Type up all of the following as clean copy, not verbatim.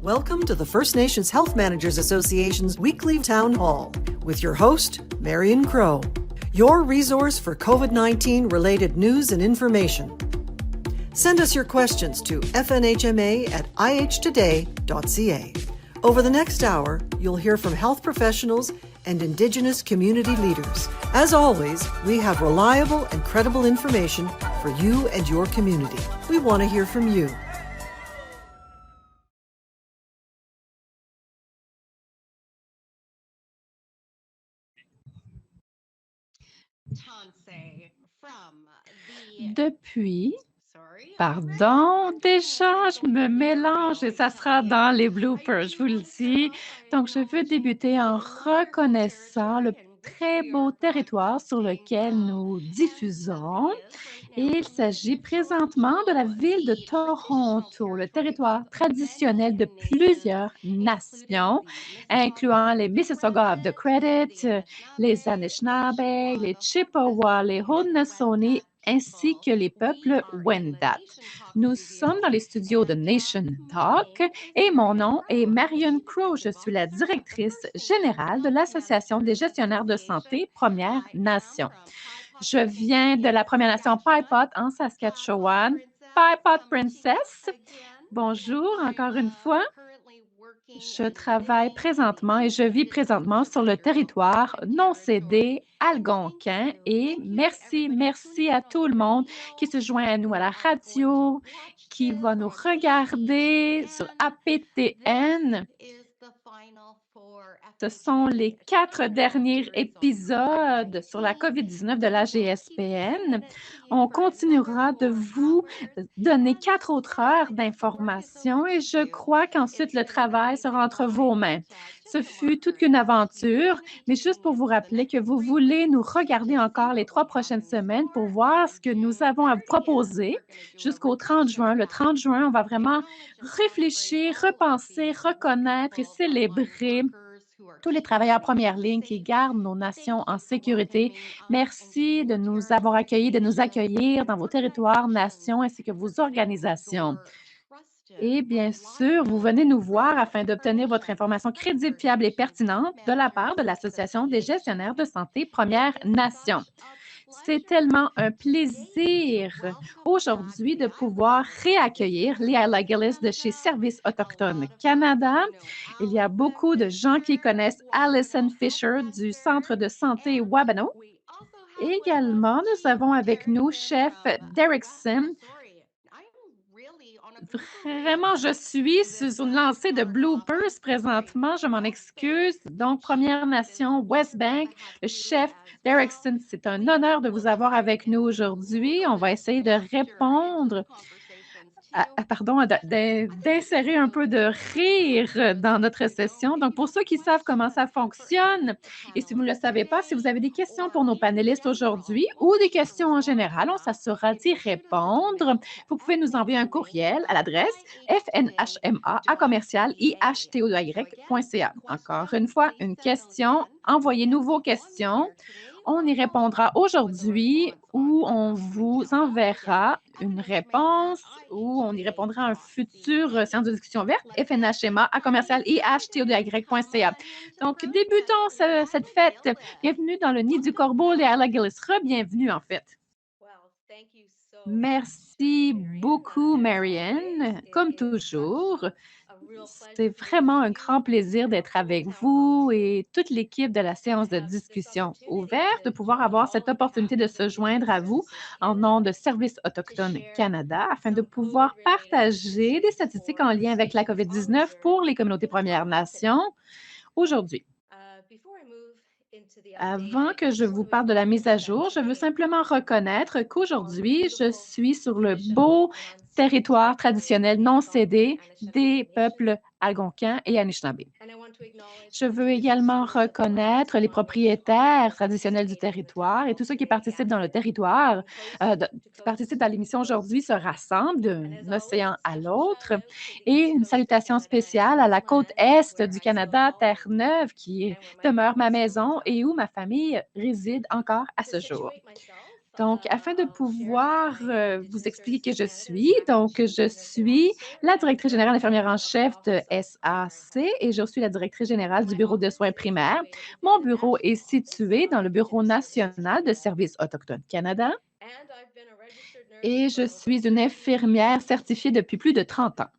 Welcome to the First Nations Health Managers Association's weekly town hall with your host, Marion Crow, your resource for COVID-19 related news and information. Send us your questions to fnhma@ihtoday.ca. Over the next hour, you'll hear from health professionals and Indigenous community leaders. As always, we have reliable and credible information for you and your community. We want to hear from you. Depuis, déjà, je me mélange et ça sera dans les bloopers, je vous le dis. Donc, je veux débuter en reconnaissant le très beau territoire sur lequel nous diffusons. Et il s'agit présentement de la ville de Toronto, le territoire traditionnel de plusieurs nations, incluant les Mississauga of the Credit, les Anishinaabe, les Chippewa, les Haudenosaunee, ainsi que les peuples Wendat. Nous sommes dans les studios de Nation Talk et mon nom est Marion Crow. Je suis la directrice générale de l'Association des gestionnaires de santé Premières Nations. Je viens de la Première Nation Pipot en Saskatchewan. Pipot Princess, bonjour encore une fois. Je travaille présentement et je vis présentement sur le territoire non cédé algonquin et merci à tout le monde qui se joint à nous à la radio, qui va nous regarder sur APTN. Ce sont les 4 derniers épisodes sur la COVID-19 de la GSPN. On continuera de vous donner 4 autres heures d'informations et je crois qu'ensuite le travail sera entre vos mains. Ce fut toute une aventure, mais juste pour vous rappeler que vous voulez nous regarder encore les 3 prochaines semaines pour voir ce que nous avons à vous proposer jusqu'au 30 juin. Le 30 juin, on va vraiment réfléchir, repenser, reconnaître et célébrer tous les travailleurs première ligne qui gardent nos nations en sécurité. Merci de nous avoir accueillis, de nous accueillir dans vos territoires, nations ainsi que vos organisations. Et bien sûr, vous venez nous voir afin d'obtenir votre information crédible, fiable et pertinente de la part de l'Association des gestionnaires de santé Premières Nations. C'est tellement un plaisir aujourd'hui de pouvoir réaccueillir Leila Gillis de chez Services autochtones Canada. Il y a beaucoup de gens qui connaissent Alison Fisher du Centre de santé Wabano. Également, nous avons avec nous chef Derek Sim. Vraiment, je suis sur une lancée de bloopers présentement. Je m'en excuse. Donc, Première Nation West Bank, le chef Derrickson, c'est un honneur de vous avoir avec nous aujourd'hui. On va essayer de répondre, d'insérer un peu de rire dans notre session. Donc, pour ceux qui savent comment ça fonctionne, et si vous ne le savez pas, si vous avez des questions pour nos panélistes aujourd'hui ou des questions en général, on s'assurera d'y répondre. Vous pouvez nous envoyer un courriel à l'adresse fnhma@ihtoy.ca. Encore une fois, une question, envoyez-nous vos questions. On y répondra aujourd'hui ou on vous enverra une réponse ou on y répondra à un futur séance de discussion verte, fnhma@ihtoy.ca. Donc, débutons cette fête. Bienvenue dans le Nid du Corbeau, Leila Gillis. Re-bienvenue, en fait. Merci beaucoup, Marianne. Comme toujours, c'est vraiment un grand plaisir d'être avec vous et toute l'équipe de la séance de discussion ouverte, de pouvoir avoir cette opportunité de se joindre à vous en nom de Services autochtones Canada afin de pouvoir partager des statistiques en lien avec la COVID-19 pour les communautés Premières Nations aujourd'hui. Avant que je vous parle de la mise à jour, je veux simplement reconnaître qu'aujourd'hui, je suis sur le beau territoire traditionnel non cédé des peuples algonquins et Anishinaabe. Je veux également reconnaître les propriétaires traditionnels du territoire et tous ceux qui participent dans le territoire, qui participent à l'émission aujourd'hui se rassemblent d'un océan à l'autre. Et une salutation spéciale à la côte est du Canada, Terre-Neuve, qui demeure ma maison et où ma famille réside encore à ce jour. Donc, afin de pouvoir vous expliquer qui je suis la directrice générale infirmière en chef de SAC et je suis la directrice générale du bureau de soins primaires. Mon bureau est situé dans le Bureau national de services autochtones Canada et je suis une infirmière certifiée depuis plus de 30 ans.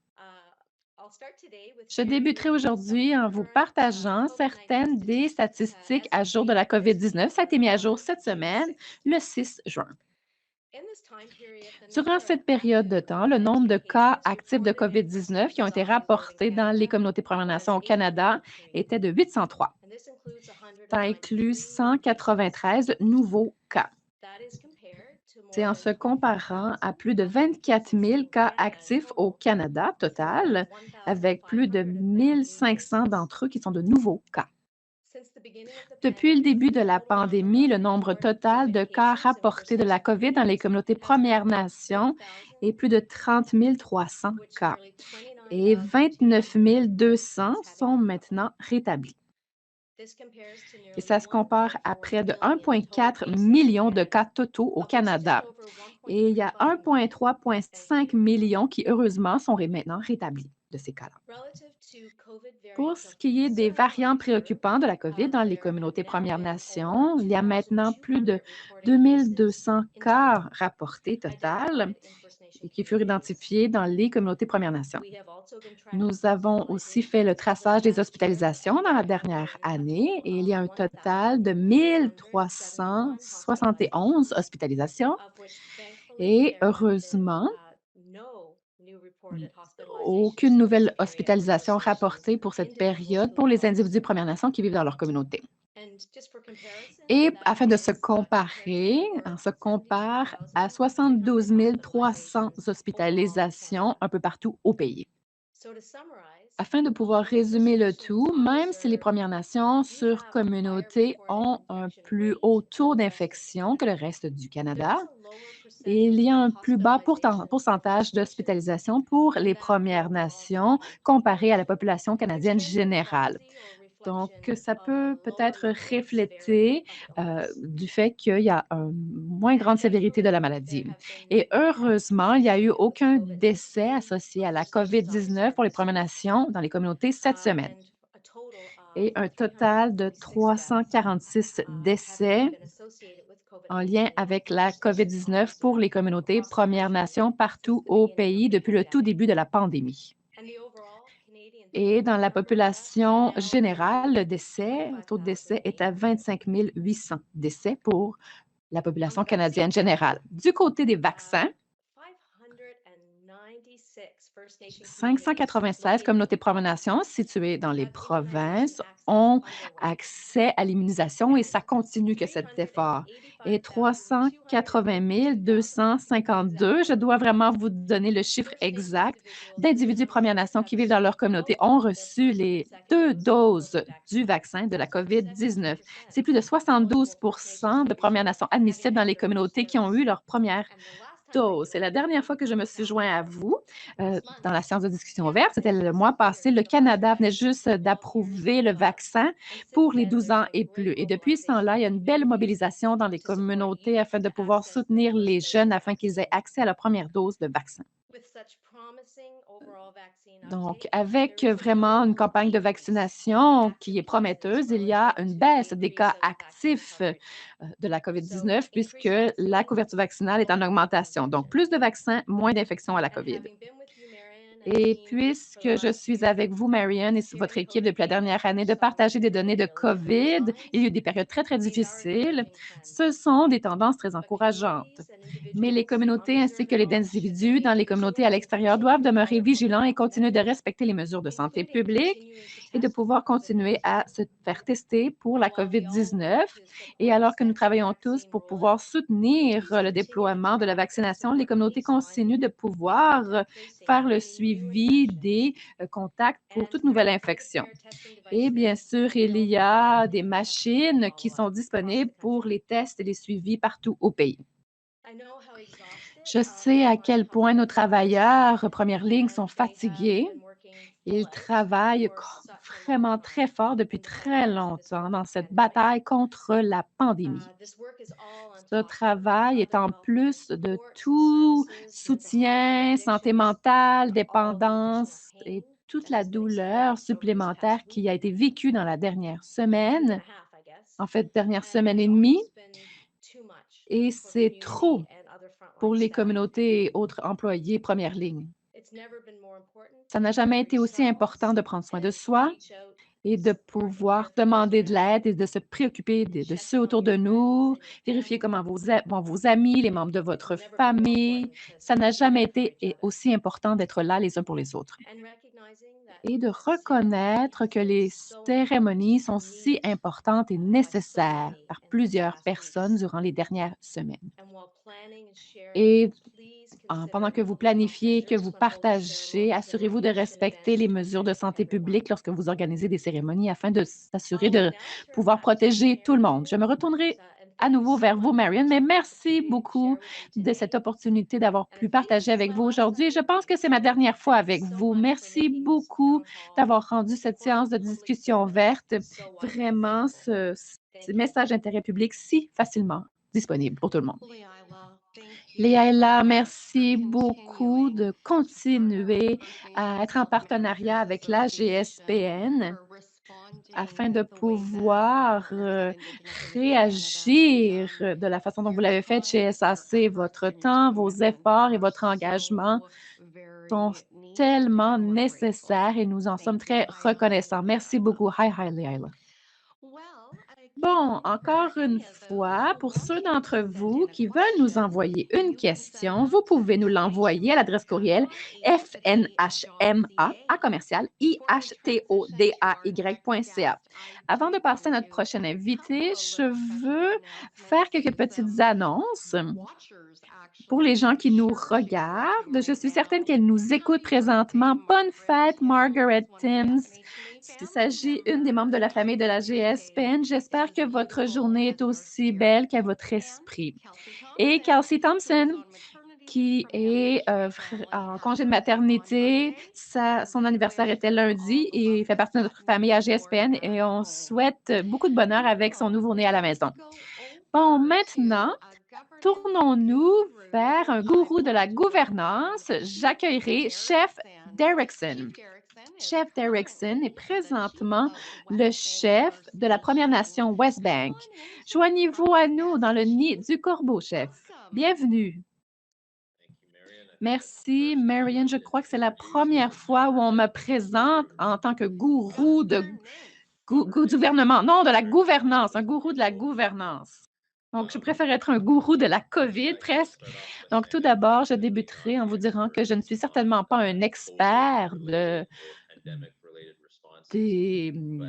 Je débuterai aujourd'hui en vous partageant certaines des statistiques à jour de la COVID-19. Ça a été mis à jour cette semaine, le 6 juin. Durant cette période de temps, le nombre de cas actifs de COVID-19 qui ont été rapportés dans les communautés Premières Nations au Canada était de 803. Ça inclut 193 nouveaux cas. C'est en se comparant à plus de 24 000 cas actifs au Canada total, avec plus de 1 500 d'entre eux qui sont de nouveaux cas. Depuis le début de la pandémie, le nombre total de cas rapportés de la COVID dans les communautés Premières Nations est plus de 30 300 cas et 29 200 sont maintenant rétablis. Et ça se compare à près de 1,4 million de cas totaux au Canada. Et il y a 1,3-1,5 million qui, heureusement, sont maintenant rétablis de ces cas-là. Pour ce qui est des variants préoccupants de la COVID dans les communautés Premières Nations, il y a maintenant plus de 2200 cas rapportés total et qui furent identifiés dans les communautés Premières Nations. Nous avons aussi fait le traçage des hospitalisations dans la dernière année et il y a un total de 1371 hospitalisations et heureusement, aucune nouvelle hospitalisation rapportée pour cette période pour les individus Premières Nations qui vivent dans leur communauté. Et afin de se comparer, on se compare à 72 300 hospitalisations un peu partout au pays. Afin de pouvoir résumer le tout, même si les Premières Nations sur communauté ont un plus haut taux d'infection que le reste du Canada, il y a un plus bas pourcentage d'hospitalisation pour les Premières Nations comparé à la population canadienne générale. Donc, ça peut peut-être refléter du fait qu'il y a une moins grande sévérité de la maladie. Et heureusement, il n'y a eu aucun décès associé à la COVID-19 pour les Premières Nations dans les communautés cette semaine. Et un total de 346 décès en lien avec la COVID-19 pour les communautés Premières Nations partout au pays depuis le tout début de la pandémie. Et dans la population générale, le taux de décès est à 25 800 décès pour la population canadienne générale. Du côté des vaccins, 596 communautés Premières Nations situées dans les provinces ont accès à l'immunisation et ça continue que cet effort. Et 380 252, je dois vraiment vous donner le chiffre exact, d'individus Premières Nations qui vivent dans leur communauté ont reçu les 2 doses du vaccin de la COVID-19. C'est plus de 72 de Premières Nations admissibles dans les communautés qui ont eu leur première dose. C'est la dernière fois que je me suis joint à vous dans la séance de discussion ouverte. C'était le mois passé. Le Canada venait juste d'approuver le vaccin pour les 12 ans et plus. Et depuis ce temps-là, il y a une belle mobilisation dans les communautés afin de pouvoir soutenir les jeunes afin qu'ils aient accès à la première dose de vaccin. Donc, avec vraiment une campagne de vaccination qui est prometteuse, il y a une baisse des cas actifs de la COVID-19 puisque la couverture vaccinale est en augmentation. Donc, plus de vaccins, moins d'infections à la COVID. Et puisque je suis avec vous, Marianne, et votre équipe depuis la dernière année, de partager des données de COVID, il y a eu des périodes très, très difficiles. Ce sont des tendances très encourageantes. Mais les communautés ainsi que les individus dans les communautés à l'extérieur doivent demeurer vigilants et continuer de respecter les mesures de santé publique et de pouvoir continuer à se faire tester pour la COVID-19. Et alors que nous travaillons tous pour pouvoir soutenir le déploiement de la vaccination, les communautés continuent de pouvoir faire le suivi des contacts pour toute nouvelle infection. Et bien sûr, il y a des machines qui sont disponibles pour les tests et les suivis partout au pays. Je sais à quel point nos travailleurs première ligne sont fatigués Ils travaillent vraiment très fort depuis très longtemps dans cette bataille contre la pandémie. Ce travail est en plus de tout soutien, santé mentale, dépendance et toute la douleur supplémentaire qui a été vécue dans la dernière semaine, en fait, dernière semaine et demie, et c'est trop pour les communautés et autres employés première ligne. Ça n'a jamais été aussi important de prendre soin de soi et de pouvoir demander de l'aide et de se préoccuper de ceux autour de nous, vérifier comment vont vos amis, les membres de votre famille. Ça n'a jamais été aussi important d'être là les uns pour les autres. Et de reconnaître que les cérémonies sont si importantes et nécessaires par plusieurs personnes durant les dernières semaines. Et pendant que vous planifiez, que vous partagez, assurez-vous de respecter les mesures de santé publique lorsque vous organisez des cérémonies afin de s'assurer de pouvoir protéger tout le monde. Je me retournerai à nouveau vers vous, Marion, mais merci beaucoup de cette opportunité d'avoir pu partager avec vous aujourd'hui. Je pense que c'est ma dernière fois avec vous. Merci beaucoup d'avoir rendu cette séance de discussion verte vraiment ce message d'intérêt public si facilement disponible pour tout le monde. Léaïla, merci beaucoup de continuer à être en partenariat avec la GSPN afin de pouvoir réagir de la façon dont vous l'avez fait chez SAC. Votre temps, vos efforts et votre engagement sont tellement nécessaires et nous en sommes très reconnaissants. Merci beaucoup. Hi, hi, Léaïla. Bon, encore une fois, pour ceux d'entre vous qui veulent nous envoyer une question, vous pouvez nous l'envoyer à l'adresse courriel fnhma@ihtoday.ca. Avant de passer à notre prochaine invité, je veux faire quelques petites annonces. Pour les gens qui nous regardent, je suis certaine qu'elle nous écoute présentement. Bonne fête, Margaret Timms. Il s'agit d'une des membres de la famille de la GSPN. J'espère que votre journée est aussi belle qu'à votre esprit. Et Kelsey Thompson, qui est en congé de maternité. Son anniversaire était lundi et il fait partie de notre famille à GSPN et on souhaite beaucoup de bonheur avec son nouveau-né à la maison. Bon, maintenant, tournons-nous vers un gourou de la gouvernance. J'accueillerai Chef Derrickson. Chef Derrickson est présentement le chef de la Première Nation West Bank. Joignez-vous à nous dans le nid du corbeau, chef. Bienvenue. Merci, Marion. Je crois que c'est la première fois où on me présente en tant que gourou de gouvernement. Non, de la gouvernance, un gourou de la gouvernance. Donc, je préfère être un gourou de la COVID presque. Donc, tout d'abord, je débuterai en vous disant que je ne suis certainement pas un expert de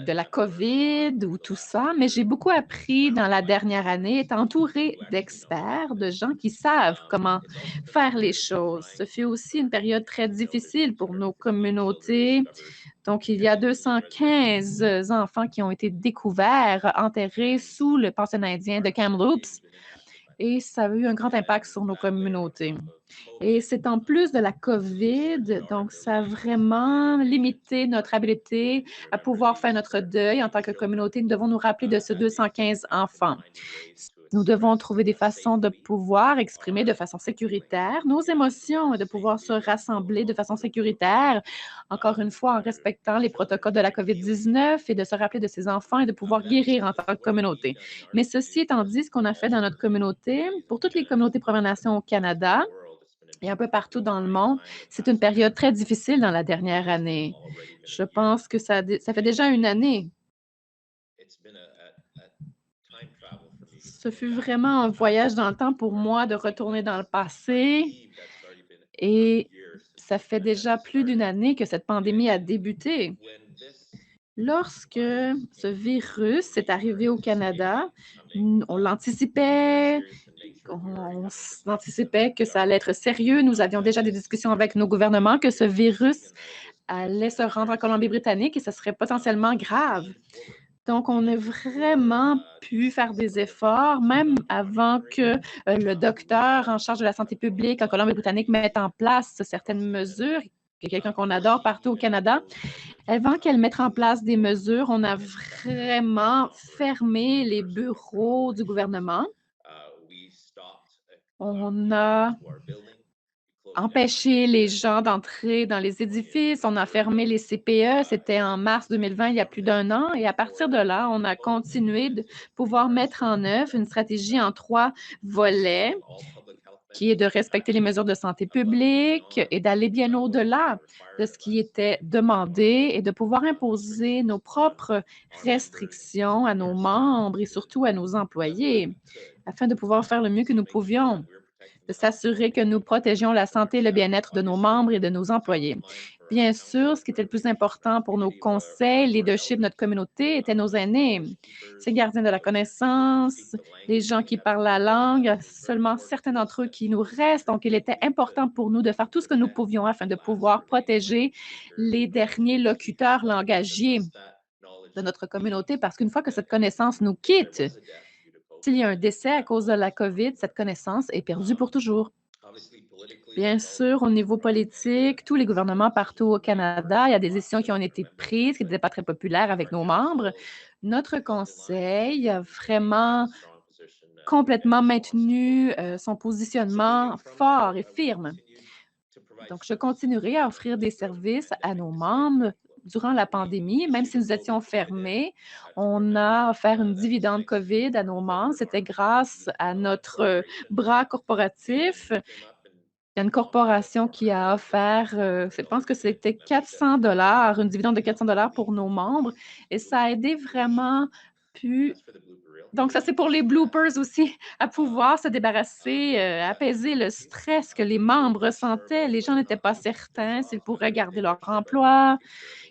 la COVID ou tout ça, mais j'ai beaucoup appris dans la dernière année, étant entourée d'experts, de gens qui savent comment faire les choses. Ce fut aussi une période très difficile pour nos communautés. Donc, il y a 215 enfants qui ont été découverts, enterrés sous le pensionnat indien de Kamloops, et ça a eu un grand impact sur nos communautés. Et c'est en plus de la COVID, donc ça a vraiment limité notre habilité à pouvoir faire notre deuil en tant que communauté. Nous devons nous rappeler de ces 215 enfants. Nous devons trouver des façons de pouvoir exprimer de façon sécuritaire nos émotions et de pouvoir se rassembler de façon sécuritaire, encore une fois en respectant les protocoles de la COVID-19 et de se rappeler de ces enfants et de pouvoir guérir en tant que communauté. Mais ceci étant dit, ce qu'on a fait dans notre communauté, pour toutes les communautés Premières Nations au Canada, et un peu partout dans le monde, c'est une période très difficile dans la dernière année. Je pense que ça fait déjà une année. Ce fut vraiment un voyage dans le temps pour moi de retourner dans le passé et ça fait déjà plus d'une année que cette pandémie a débuté. Lorsque ce virus est arrivé au Canada, on l'anticipait, on anticipait que ça allait être sérieux. Nous avions déjà des discussions avec nos gouvernements que ce virus allait se rendre en Colombie-Britannique et ce serait potentiellement grave. Donc, on a vraiment pu faire des efforts, même avant que le docteur en charge de la santé publique en Colombie-Britannique mette en place certaines mesures quelqu'un qu'on adore partout au Canada. Avant qu'elle mette en place des mesures, on a vraiment fermé les bureaux du gouvernement. On a empêché les gens d'entrer dans les édifices. On a fermé les CPE. C'était en mars 2020, il y a plus d'un an. Et à partir de là, on a continué de pouvoir mettre en œuvre une stratégie en 3 volets, qui est de respecter les mesures de santé publique et d'aller bien au-delà de ce qui était demandé et de pouvoir imposer nos propres restrictions à nos membres et surtout à nos employés, afin de pouvoir faire le mieux que nous pouvions, de s'assurer que nous protégions la santé et le bien-être de nos membres et de nos employés. Bien sûr, ce qui était le plus important pour nos conseils, leadership, notre communauté, étaient nos aînés, ces gardiens de la connaissance, les gens qui parlent la langue, seulement certains d'entre eux qui nous restent. Donc, il était important pour nous de faire tout ce que nous pouvions afin de pouvoir protéger les derniers locuteurs langagiers de notre communauté, parce qu'une fois que cette connaissance nous quitte, s'il y a un décès à cause de la COVID, cette connaissance est perdue pour toujours. Bien sûr, au niveau politique, tous les gouvernements partout au Canada, il y a des décisions qui ont été prises qui n'étaient pas très populaires avec nos membres. Notre conseil a vraiment complètement maintenu son positionnement fort et firme. Donc, je continuerai à offrir des services à nos membres durant la pandémie, même si nous étions fermés. On a offert une dividende COVID à nos membres. C'était grâce à notre bras corporatif. Il y a une corporation qui a offert, je pense que c'était 400 $, une dividende de 400 $ pour nos membres et ça a aidé vraiment pu donc ça, c'est pour les bloopers aussi, à pouvoir se débarrasser, apaiser le stress que les membres ressentaient. Les gens n'étaient pas certains s'ils pourraient garder leur emploi.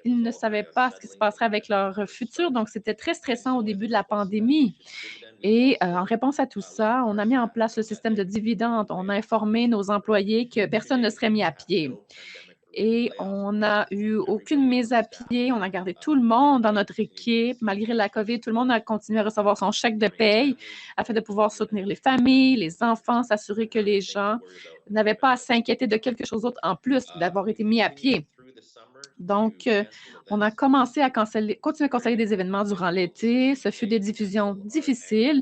Ils ne savaient pas ce qui se passerait avec leur futur, donc c'était très stressant au début de la pandémie. Et en réponse à tout ça, on a mis en place le système de dividendes. On a informé nos employés que personne ne serait mis à pied. Et on n'a eu aucune mise à pied. On a gardé tout le monde dans notre équipe. Malgré la COVID, tout le monde a continué à recevoir son chèque de paye afin de pouvoir soutenir les familles, les enfants, s'assurer que les gens n'avaient pas à s'inquiéter de quelque chose d'autre en plus d'avoir été mis à pied. Donc, on a commencé à continuer à canceller des événements durant l'été. Ce fut des diffusions difficiles.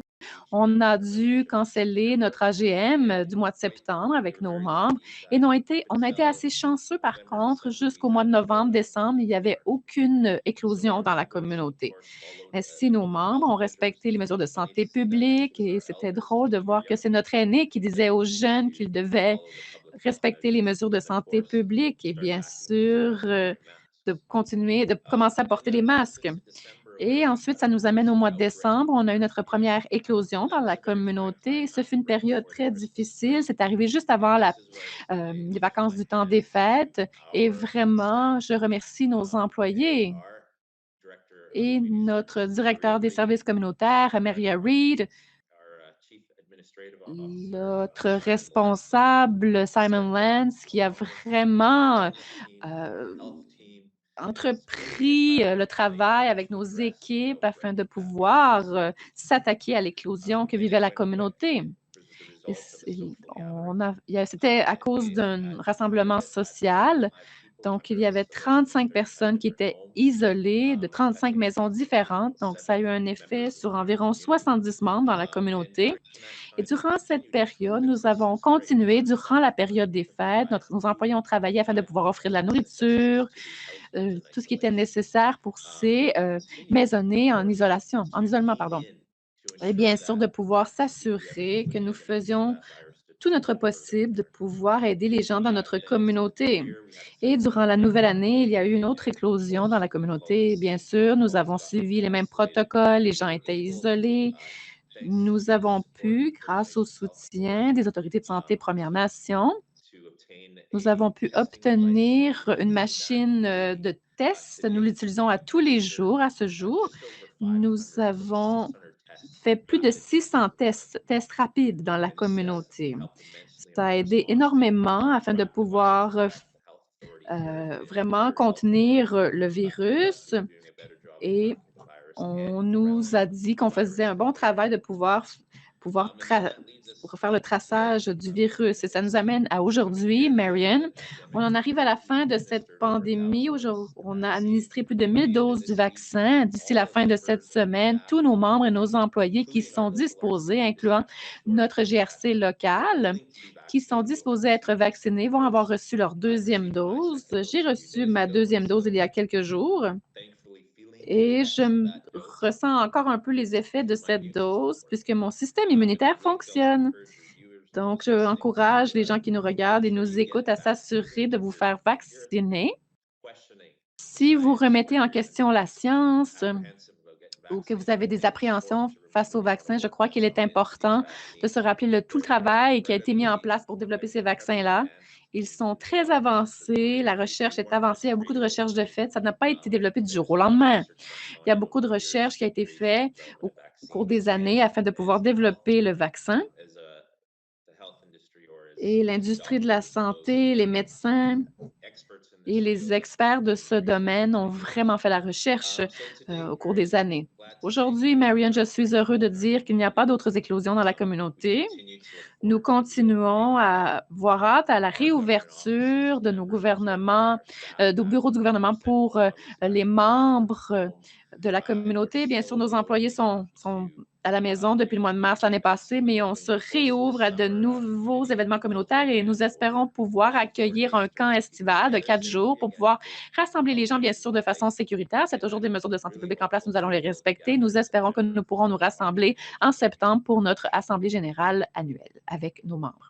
On a dû canceller notre AGM du mois de septembre avec nos membres et on a été assez chanceux par contre, jusqu'au mois de novembre, décembre, il n'y avait aucune éclosion dans la communauté. Mais si nos membres ont respecté les mesures de santé publique et c'était drôle de voir que c'est notre aîné qui disait aux jeunes qu'ils devaient respecter les mesures de santé publique et bien sûr, de commencer à porter les masques. Et ensuite, ça nous amène au mois de décembre. On a eu notre première éclosion dans la communauté. Ce fut une période très difficile. C'est arrivé juste avant les vacances du temps des fêtes. Et vraiment, je remercie nos employés et notre directeur des services communautaires, Maria Reid, notre responsable, Simon Lance, qui a vraiment euh, entrepris le travail avec nos équipes afin de pouvoir s'attaquer à l'éclosion que vivait la communauté. C'était à cause d'un rassemblement social. Donc, il y avait 35 personnes qui étaient isolées de 35 maisons différentes. Donc, ça a eu un effet sur environ 70 membres dans la communauté. Et durant cette période, nous avons continué, durant la période des fêtes, nos employés ont travaillé afin de pouvoir offrir de la nourriture, tout ce qui était nécessaire pour ces maisonnées en isolement, pardon. Et bien sûr, de pouvoir s'assurer que nous faisions tout notre possible de pouvoir aider les gens dans notre communauté. Et durant la nouvelle année, il y a eu une autre éclosion dans la communauté. Bien sûr, nous avons suivi les mêmes protocoles, les gens étaient isolés. Nous avons pu, grâce au soutien des autorités de santé Premières Nations, nous avons pu obtenir une machine de test. Nous l'utilisons à tous les jours à ce jour. Nous avons fait plus de 600 tests rapides dans la communauté. Ça a aidé énormément afin de pouvoir vraiment contenir le virus et on nous a dit qu'on faisait un bon travail de pouvoir pouvoir pour faire le traçage du virus. Et ça nous amène à aujourd'hui, Marion. On en arrive à la fin de cette pandémie. Aujourd'hui, on a administré plus de 1000 doses du vaccin. D'ici la fin de cette semaine, tous nos membres et nos employés qui sont disposés, incluant notre GRC local, qui sont disposés à être vaccinés, vont avoir reçu leur deuxième dose. J'ai reçu ma deuxième dose il y a quelques jours. Et ressens encore un peu les effets de cette dose puisque mon système immunitaire fonctionne. Donc, je encourage les gens qui nous regardent et nous écoutent à s'assurer de vous faire vacciner. Si vous remettez en question la science ou que vous avez des appréhensions face au vaccin, je crois qu'il est important de se rappeler tout le travail qui a été mis en place pour développer ces vaccins-là. Ils sont très avancés, la recherche est avancée, il y a beaucoup de recherches de fait. Ça n'a pas été développé du jour au lendemain. Il y a beaucoup de recherches qui ont été faites au cours des années afin de pouvoir développer le vaccin. Et l'industrie de la santé, les médecins et les experts de ce domaine ont vraiment fait la recherche au cours des années. Aujourd'hui, Marion, je suis heureux de dire qu'il n'y a pas d'autres éclosions dans la communauté. Nous continuons à voir hâte à la réouverture de nos gouvernements, de bureaux de gouvernement pour les membres de la communauté. Bien sûr, nos employés sont à la maison depuis le mois de mars l'année passée, mais on se réouvre à de nouveaux événements communautaires et nous espérons pouvoir accueillir un camp estival de 4 jours pour pouvoir rassembler les gens, bien sûr, de façon sécuritaire. C'est toujours des mesures de santé publique en place, nous allons les respecter. Nous espérons que nous pourrons nous rassembler en septembre pour notre Assemblée générale annuelle avec nos membres.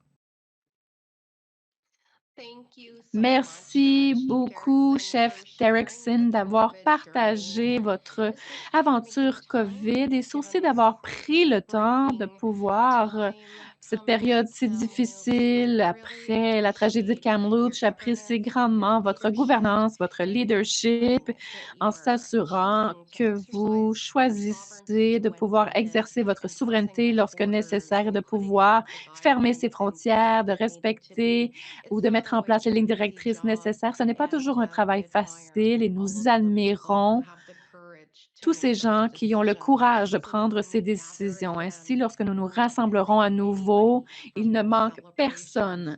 Merci beaucoup, chef Derrickson, d'avoir partagé votre aventure COVID et aussi d'avoir pris le temps de pouvoir, cette période si difficile après la tragédie de Kamloops. J'apprécie grandement votre gouvernance, votre leadership en s'assurant que vous choisissez de pouvoir exercer votre souveraineté lorsque nécessaire et de pouvoir fermer ses frontières, de respecter ou de mettre en place les lignes directrices nécessaires. Ce n'est pas toujours un travail facile et nous admirons tous ces gens qui ont le courage de prendre ces décisions. Ainsi, lorsque nous nous rassemblerons à nouveau, il ne manque personne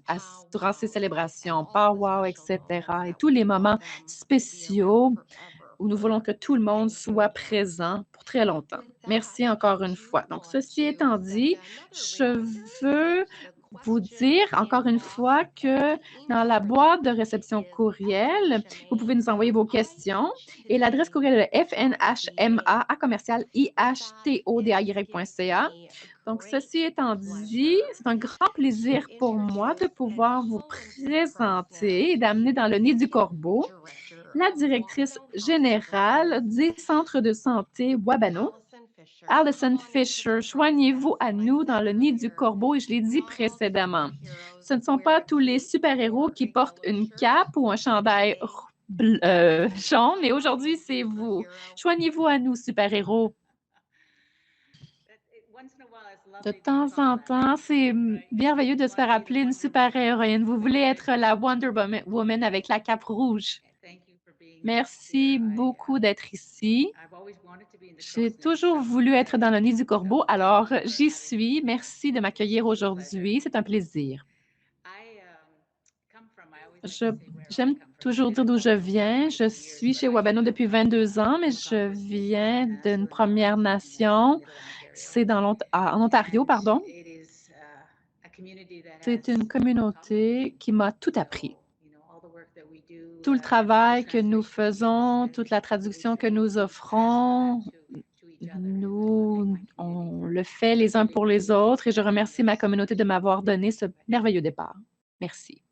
durant ces célébrations, powwow, etc. et tous les moments spéciaux où nous voulons que tout le monde soit présent pour très longtemps. Merci encore une fois. Donc, ceci étant dit, je veux vous dire encore une fois que dans la boîte de réception courriel, vous pouvez nous envoyer vos questions et l'adresse courriel est fnhma@ihtodai.ca. Donc, ceci étant dit, c'est un grand plaisir pour moi de pouvoir vous présenter et d'amener dans le nid du corbeau la directrice générale des centres de santé Wabano, Alison Fisher. Joignez-vous à nous dans le nid du corbeau et je l'ai dit précédemment. Ce ne sont pas tous les super-héros qui portent une cape ou un chandail jaune, mais aujourd'hui, c'est vous. Joignez-vous à nous, super-héros. De temps en temps, c'est merveilleux de se faire appeler une super-héroïne. Vous voulez être la Wonder Woman avec la cape rouge. Merci beaucoup d'être ici. J'ai toujours voulu être dans le nid du corbeau, alors j'y suis. Merci de m'accueillir aujourd'hui. C'est un plaisir. J'aime toujours dire d'où je viens. Je suis chez Wabano depuis 22 ans, mais je viens d'une Première Nation. C'est en Ontario, pardon. C'est une communauté qui m'a tout appris. Tout le travail que nous faisons, toute la traduction que nous offrons, on le fait les uns pour les autres et je remercie ma communauté de m'avoir donné ce merveilleux départ. Merci.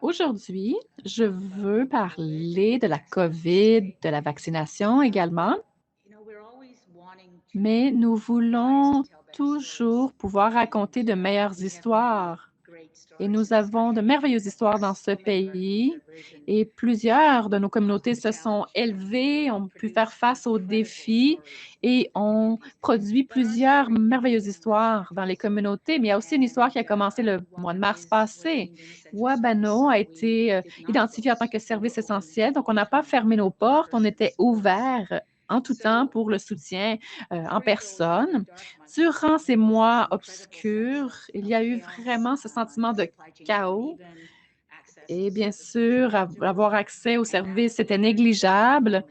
Aujourd'hui, je veux parler de la COVID, de la vaccination également, mais nous voulons toujours pouvoir raconter de meilleures histoires. Et nous avons de merveilleuses histoires dans ce pays et plusieurs de nos communautés se sont élevées, ont pu faire face aux défis et ont produit plusieurs merveilleuses histoires dans les communautés. Mais il y a aussi une histoire qui a commencé le mois de mars passé. Wabano a été identifié en tant que service essentiel, donc on n'a pas fermé nos portes, on était ouverts en tout temps pour le soutien en personne. Durant ces mois obscurs, il y a eu vraiment ce sentiment de chaos et bien sûr, avoir accès aux services, c'était négligeable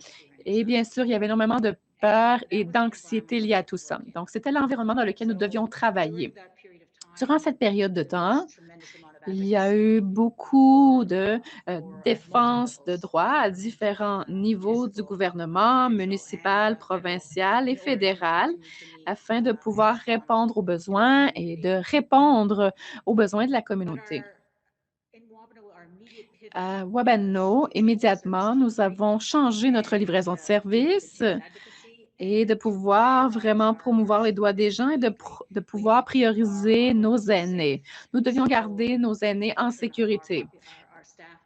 et bien sûr, il y avait énormément de peur et d'anxiété liée à tout ça. Donc, c'était l'environnement dans lequel nous devions travailler. Durant cette période de temps, il y a eu beaucoup de défense de droits à différents niveaux du gouvernement, municipal, provincial et fédéral, afin de pouvoir répondre aux besoins et de répondre aux besoins de la communauté. À Wabano, immédiatement, nous avons changé notre livraison de services et de pouvoir vraiment promouvoir les droits des gens et de pouvoir prioriser nos aînés. Nous devions garder nos aînés en sécurité.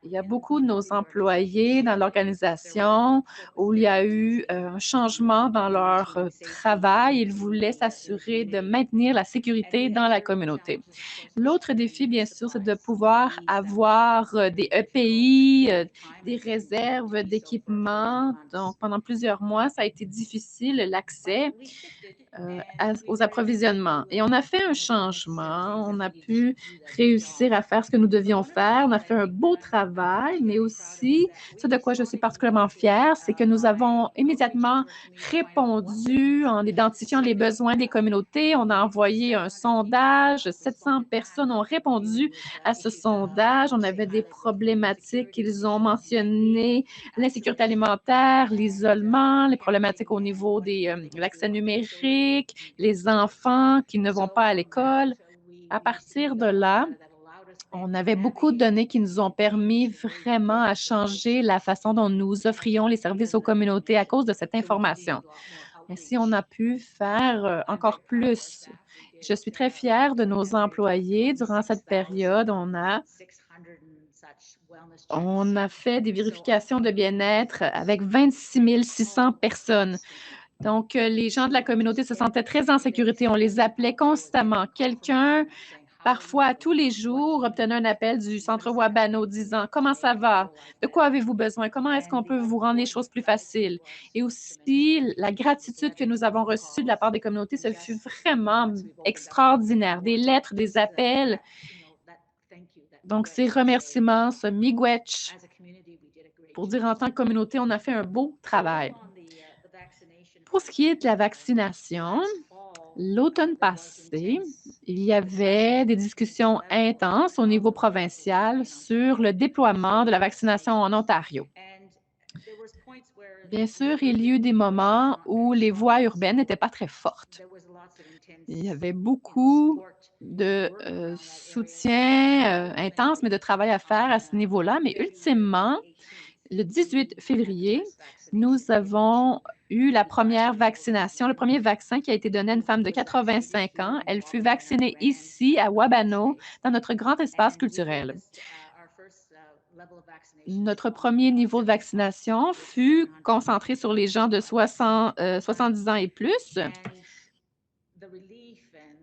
Il y a beaucoup de nos employés dans l'organisation où il y a eu un changement dans leur travail. Ils voulaient s'assurer de maintenir la sécurité dans la communauté. L'autre défi, bien sûr, c'est de pouvoir avoir des EPI, des réserves d'équipement. Donc, pendant plusieurs mois, ça a été difficile, l'accès aux approvisionnements. Et on a fait un changement. On a pu réussir à faire ce que nous devions faire. On a fait un beau travail, mais aussi, ce de quoi je suis particulièrement fière, c'est que nous avons immédiatement répondu en identifiant les besoins des communautés. On a envoyé un sondage. 700 personnes ont répondu à ce sondage. On avait des problématiques qu'ils ont mentionnées, l'insécurité alimentaire, l'isolement, les problématiques au niveau de l'accès numérique, les enfants qui ne vont pas à l'école. À partir de là, on avait beaucoup de données qui nous ont permis vraiment à changer la façon dont nous offrions les services aux communautés à cause de cette information. Ainsi, on a pu faire encore plus. Je suis très fière de nos employés. Durant cette période, on a fait des vérifications de bien-être avec 26 600 personnes. Donc, les gens de la communauté se sentaient très en sécurité. On les appelait constamment. Quelqu'un, parfois tous les jours, obtenait un appel du centre Wabano disant: «Comment ça va? De quoi avez-vous besoin? Comment est-ce qu'on peut vous rendre les choses plus faciles?» Et aussi, la gratitude que nous avons reçue de la part des communautés, ce fut vraiment extraordinaire. Des lettres, des appels. Donc, ces remerciements, ce miigwech, pour dire en tant que communauté, on a fait un beau travail. Pour ce qui est de la vaccination, l'automne passé, il y avait des discussions intenses au niveau provincial sur le déploiement de la vaccination en Ontario. Bien sûr, il y a eu des moments où les voies urbaines n'étaient pas très fortes. Il y avait beaucoup de soutien intense, mais de travail à faire à ce niveau-là. Mais ultimement, le 18 février, nous avons eu la première vaccination, le premier vaccin qui a été donné à une femme de 85 ans. Elle fut vaccinée ici, à Wabano, dans notre grand espace culturel. Notre premier niveau de vaccination fut concentré sur les gens de 70 ans et plus.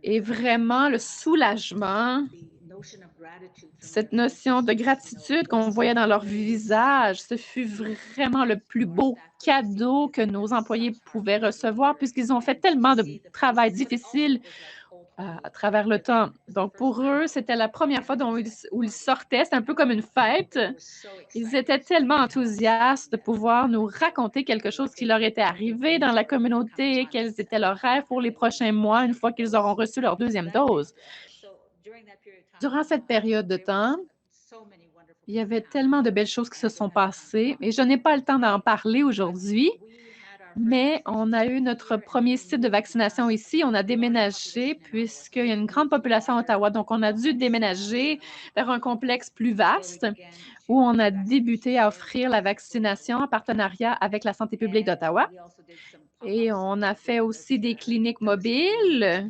Et vraiment, le soulagement, cette notion de gratitude qu'on voyait dans leur visage, ce fut vraiment le plus beau cadeau que nos employés pouvaient recevoir puisqu'ils ont fait tellement de travail difficile à travers le temps. Donc, pour eux, c'était la première fois où ils sortaient. C'est un peu comme une fête. Ils étaient tellement enthousiastes de pouvoir nous raconter quelque chose qui leur était arrivé dans la communauté, quels étaient leurs rêves pour les prochains mois une fois qu'ils auront reçu leur deuxième dose. Durant cette période de temps, il y avait tellement de belles choses qui se sont passées et je n'ai pas le temps d'en parler aujourd'hui, mais on a eu notre premier site de vaccination ici. On a déménagé puisqu'il y a une grande population à Ottawa. Donc, on a dû déménager vers un complexe plus vaste où on a débuté à offrir la vaccination en partenariat avec la santé publique d'Ottawa. Et on a fait aussi des cliniques mobiles.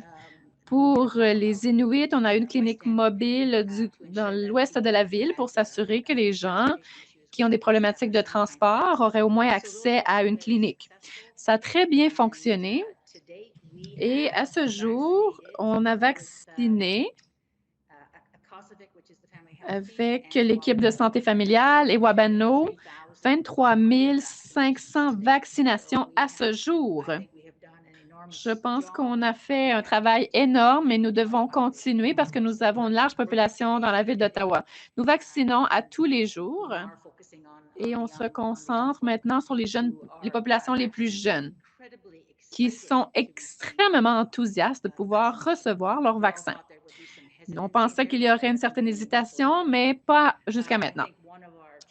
Pour les Inuits, on a une clinique mobile dans l'ouest de la ville pour s'assurer que les gens qui ont des problématiques de transport auraient au moins accès à une clinique. Ça a très bien fonctionné et à ce jour, on a vacciné avec l'équipe de santé familiale et Wabano, 23 500 vaccinations à ce jour. Je pense qu'on a fait un travail énorme et nous devons continuer parce que nous avons une large population dans la ville d'Ottawa. Nous vaccinons à tous les jours et on se concentre maintenant sur les populations les plus jeunes qui sont extrêmement enthousiastes de pouvoir recevoir leur vaccin. On pensait qu'il y aurait une certaine hésitation, mais pas jusqu'à maintenant.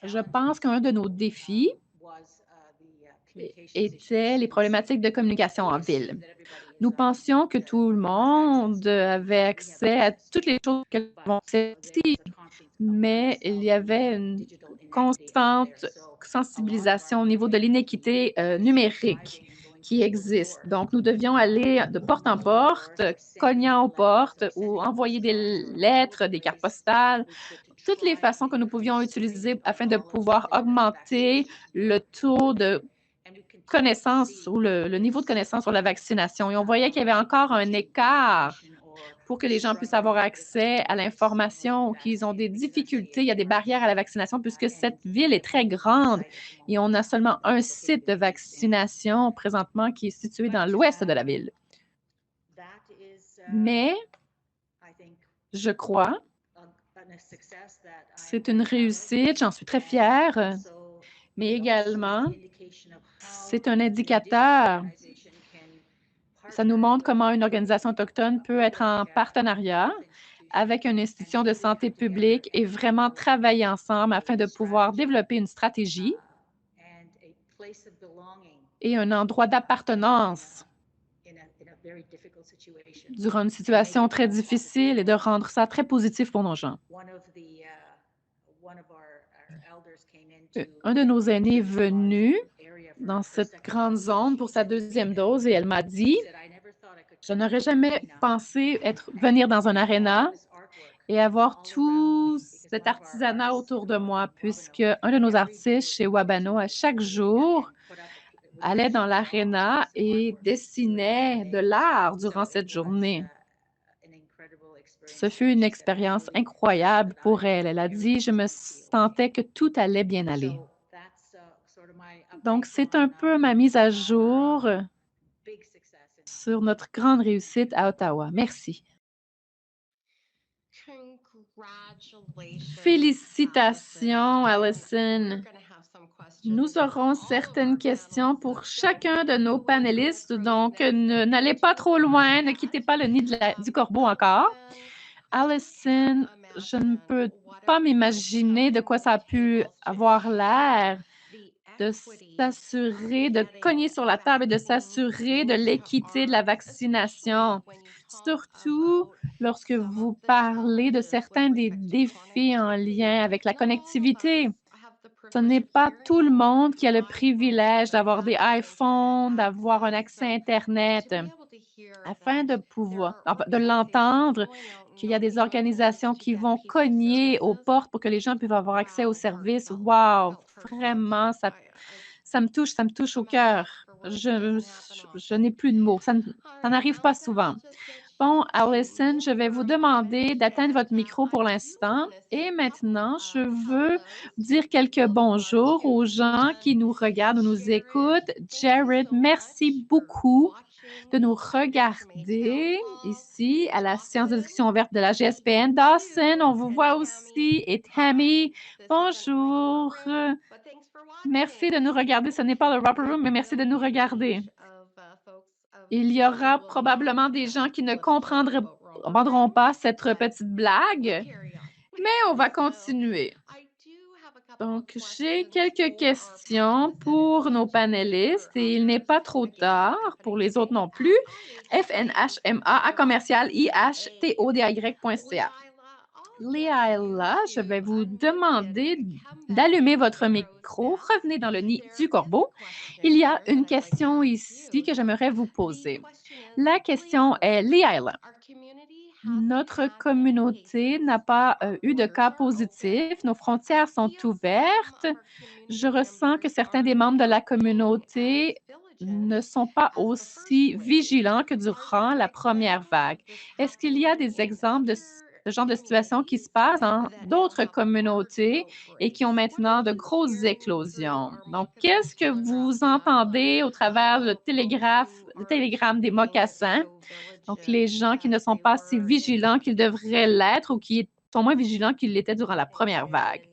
Je pense qu'un de nos défis était les problématiques de communication en ville. Nous pensions que tout le monde avait accès à toutes les choses qu'elles vont accès ici, mais il y avait une constante sensibilisation au niveau de l'inéquité numérique qui existe. Donc, nous devions aller de porte en porte, cognant aux portes ou envoyer des lettres, des cartes postales, toutes les façons que nous pouvions utiliser afin de pouvoir augmenter le taux de connaissance ou le niveau de connaissance sur la vaccination. Et on voyait qu'il y avait encore un écart pour que les gens puissent avoir accès à l'information, qu'ils ont des difficultés, il y a des barrières à la vaccination puisque cette ville est très grande et on a seulement un site de vaccination présentement qui est situé dans l'ouest de la ville. Mais je crois c'est une réussite, j'en suis très fière, mais également c'est un indicateur. Ça nous montre comment une organisation autochtone peut être en partenariat avec une institution de santé publique et vraiment travailler ensemble afin de pouvoir développer une stratégie et un endroit d'appartenance durant une situation très difficile et de rendre ça très positif pour nos gens. Un de nos aînés est venu dans cette grande zone pour sa deuxième dose et elle m'a dit « Je n'aurais jamais pensé venir dans un aréna et avoir tout cet artisanat autour de moi, puisque un de nos artistes chez Wabano, à chaque jour, allait dans l'aréna et dessinait de l'art durant cette journée. Ce fut une expérience incroyable pour elle. Elle a dit, je me sentais que tout allait bien aller. Donc, c'est un peu ma mise à jour sur notre grande réussite à Ottawa. Merci. Félicitations, Allison. Nous aurons certaines questions pour chacun de nos panélistes, donc n'allez pas trop loin, ne quittez pas le nid du corbeau encore. Allison, je ne peux pas m'imaginer de quoi ça a pu avoir l'air de s'assurer, de cogner sur la table et de s'assurer de l'équité de la vaccination. Surtout lorsque vous parlez de certains des défis en lien avec la connectivité. Ce n'est pas tout le monde qui a le privilège d'avoir des iPhones, d'avoir un accès Internet. Afin de l'entendre, qu'il y a des organisations qui vont cogner aux portes pour que les gens puissent avoir accès aux services. Wow, vraiment, ça me touche au cœur. Je n'ai plus de mots. Ça n'arrive pas souvent. Bon, Allison, je vais vous demander d'atteindre votre micro pour l'instant. Et maintenant, je veux dire quelques bonjours aux gens qui nous regardent ou nous écoutent. Jared, merci beaucoup de nous regarder ici à la séance de discussion ouverte de la GSPN. Dawson, on vous voit aussi. Et Tammy, bonjour. Merci de nous regarder. Ce n'est pas le Romper Room, mais merci de nous regarder. Il y aura probablement des gens qui ne comprendront pas cette petite blague, mais on va continuer. Donc, j'ai quelques questions pour nos panélistes et il n'est pas trop tard pour les autres non plus. fnhma@ihtody.ca. Leila, je vais vous demander d'allumer votre micro. Revenez dans le nid du corbeau. Il y a une question ici que j'aimerais vous poser. La question est, Leila, notre communauté n'a pas eu de cas positifs. Nos frontières sont ouvertes. Je ressens que certains des membres de la communauté ne sont pas aussi vigilants que durant la première vague. Est-ce qu'il y a des exemples de le genre de situation qui se passe dans d'autres communautés et qui ont maintenant de grosses éclosions. Donc, qu'est-ce que vous entendez au travers le télégramme des mocassins? Donc, les gens qui ne sont pas si vigilants qu'ils devraient l'être ou qui sont moins vigilants qu'ils l'étaient durant la première vague.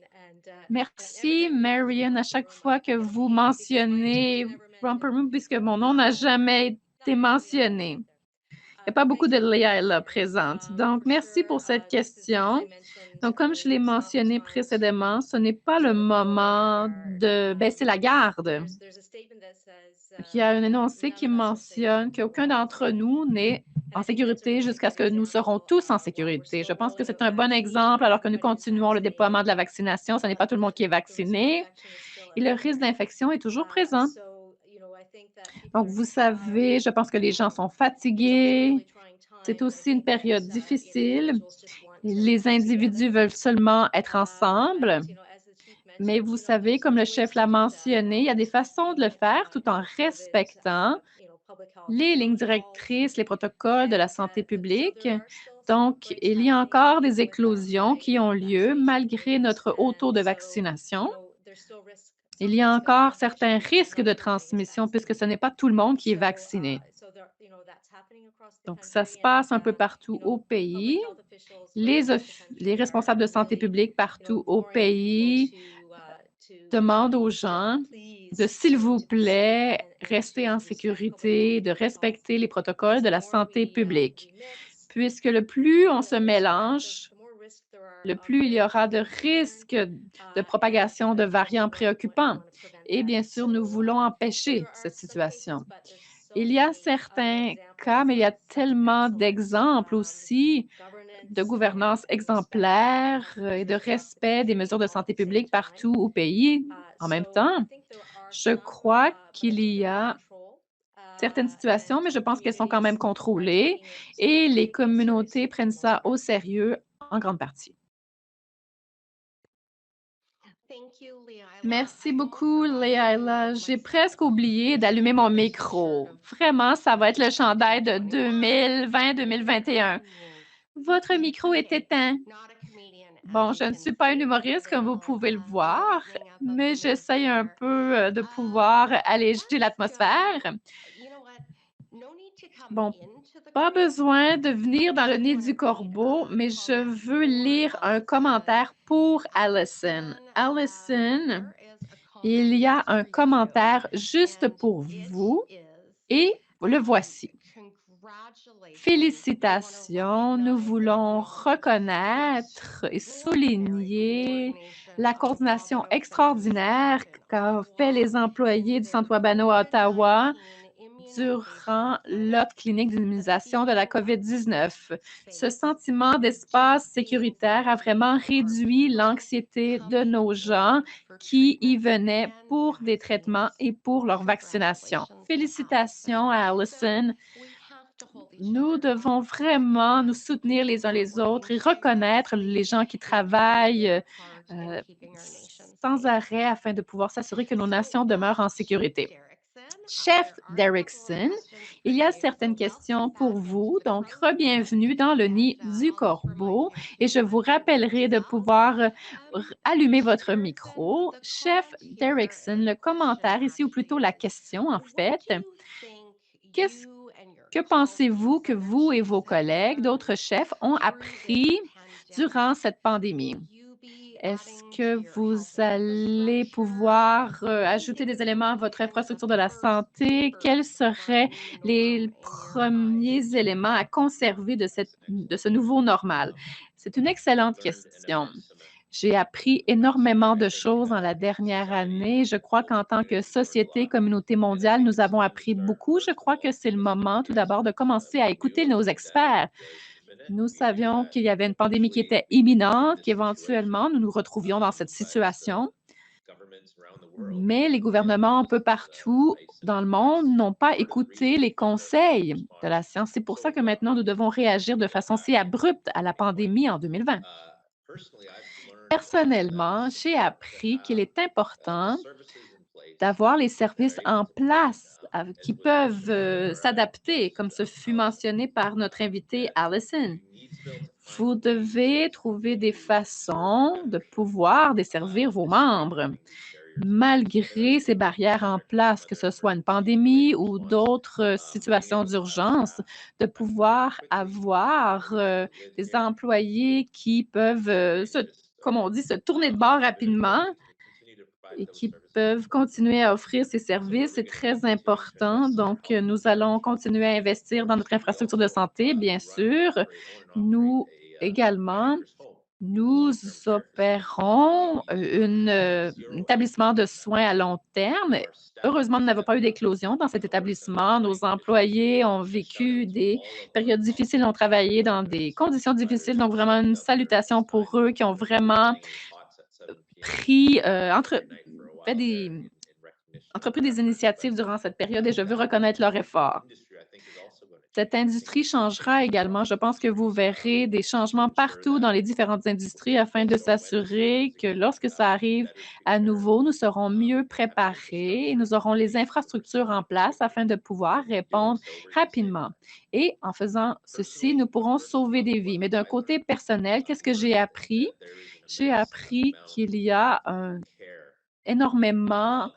Merci, Marion, à chaque fois que vous mentionnez Romper Room, puisque mon nom n'a jamais été mentionné. Il n'y a pas beaucoup de Léa là présente. Donc, merci pour cette question. Donc, comme je l'ai mentionné précédemment, ce n'est pas le moment de baisser la garde. Il y a un énoncé qui mentionne qu'aucun d'entre nous n'est en sécurité jusqu'à ce que nous serons tous en sécurité. Je pense que c'est un bon exemple alors que nous continuons le déploiement de la vaccination. Ce n'est pas tout le monde qui est vacciné et le risque d'infection est toujours présent. Donc, vous savez, je pense que les gens sont fatigués. C'est aussi une période difficile. Les individus veulent seulement être ensemble. Mais vous savez, comme le chef l'a mentionné, il y a des façons de le faire tout en respectant les lignes directrices, les protocoles de la santé publique. Donc, il y a encore des éclosions qui ont lieu malgré notre haut taux de vaccination. Il y a encore certains risques de transmission puisque ce n'est pas tout le monde qui est vacciné. Donc, ça se passe un peu partout au pays. Les responsables de santé publique partout au pays demandent aux gens de, s'il vous plaît, rester en sécurité, de respecter les protocoles de la santé publique. Puisque le plus on se mélange, le plus il y aura de risques de propagation de variants préoccupants. Et bien sûr, nous voulons empêcher cette situation. Il y a certains cas, mais il y a tellement d'exemples aussi de gouvernance exemplaire et de respect des mesures de santé publique partout au pays en même temps. Je crois qu'il y a certaines situations, mais je pense qu'elles sont quand même contrôlées et les communautés prennent ça au sérieux en grande partie. Merci beaucoup, Léa. J'ai presque oublié d'allumer mon micro. Vraiment, ça va être le chandail de 2020-2021. Votre micro est éteint. Bon, je ne suis pas une humoriste, comme vous pouvez le voir, mais j'essaye un peu de pouvoir alléger l'atmosphère. Bon, pas besoin de venir dans le nid du corbeau, mais je veux lire un commentaire pour Allison. Allison, il y a un commentaire juste pour vous et le voici. Félicitations, nous voulons reconnaître et souligner la coordination extraordinaire qu'ont fait les employés du Centre Wabano à Ottawa durant l'autre clinique d'immunisation de la COVID-19. Ce sentiment d'espace sécuritaire a vraiment réduit l'anxiété de nos gens qui y venaient pour des traitements et pour leur vaccination. Félicitations à Allison. Nous devons vraiment nous soutenir les uns les autres et reconnaître les gens qui travaillent sans arrêt afin de pouvoir s'assurer que nos nations demeurent en sécurité. Chef Derrickson, il y a certaines questions pour vous, donc re-bienvenue dans le nid du corbeau et je vous rappellerai de pouvoir allumer votre micro. Chef Derrickson, le commentaire ici, ou plutôt la question en fait, que pensez-vous que vous et vos collègues, d'autres chefs, ont appris durant cette pandémie? Est-ce que vous allez pouvoir ajouter des éléments à votre infrastructure de la santé? Quels seraient les premiers éléments à conserver de ce nouveau normal? C'est une excellente question. J'ai appris énormément de choses dans la dernière année. Je crois qu'en tant que société, communauté mondiale, nous avons appris beaucoup. Je crois que c'est le moment, tout d'abord, de commencer à écouter nos experts. Nous savions qu'il y avait une pandémie qui était imminente, qu'éventuellement, nous nous retrouvions dans cette situation. Mais les gouvernements un peu partout dans le monde n'ont pas écouté les conseils de la science. C'est pour ça que maintenant, nous devons réagir de façon si abrupte à la pandémie en 2020. Personnellement, j'ai appris qu'il est important d'avoir les services en place qui peuvent s'adapter, comme ce fut mentionné par notre invité Allison. Vous devez trouver des façons de pouvoir desservir vos membres, malgré ces barrières en place, que ce soit une pandémie ou d'autres situations d'urgence, de pouvoir avoir des employés qui peuvent, comme on dit, se tourner de bord rapidement et qui peuvent continuer à offrir ces services. C'est très important. Donc, nous allons continuer à investir dans notre infrastructure de santé, bien sûr. Nous également, nous opérons un établissement de soins à long terme. Heureusement, nous n'avons pas eu d'éclosion dans cet établissement. Nos employés ont vécu des périodes difficiles, ont travaillé dans des conditions difficiles. Donc, vraiment, une salutation pour eux qui ont vraiment pris, fait des, entrepris des initiatives durant cette période et je veux reconnaître leur effort. Cette industrie changera également. Je pense que vous verrez des changements partout dans les différentes industries afin de s'assurer que lorsque ça arrive à nouveau, nous serons mieux préparés et nous aurons les infrastructures en place afin de pouvoir répondre rapidement. Et en faisant ceci, nous pourrons sauver des vies. Mais d'un côté personnel, qu'est-ce que j'ai appris? J'ai appris qu'il y a énormément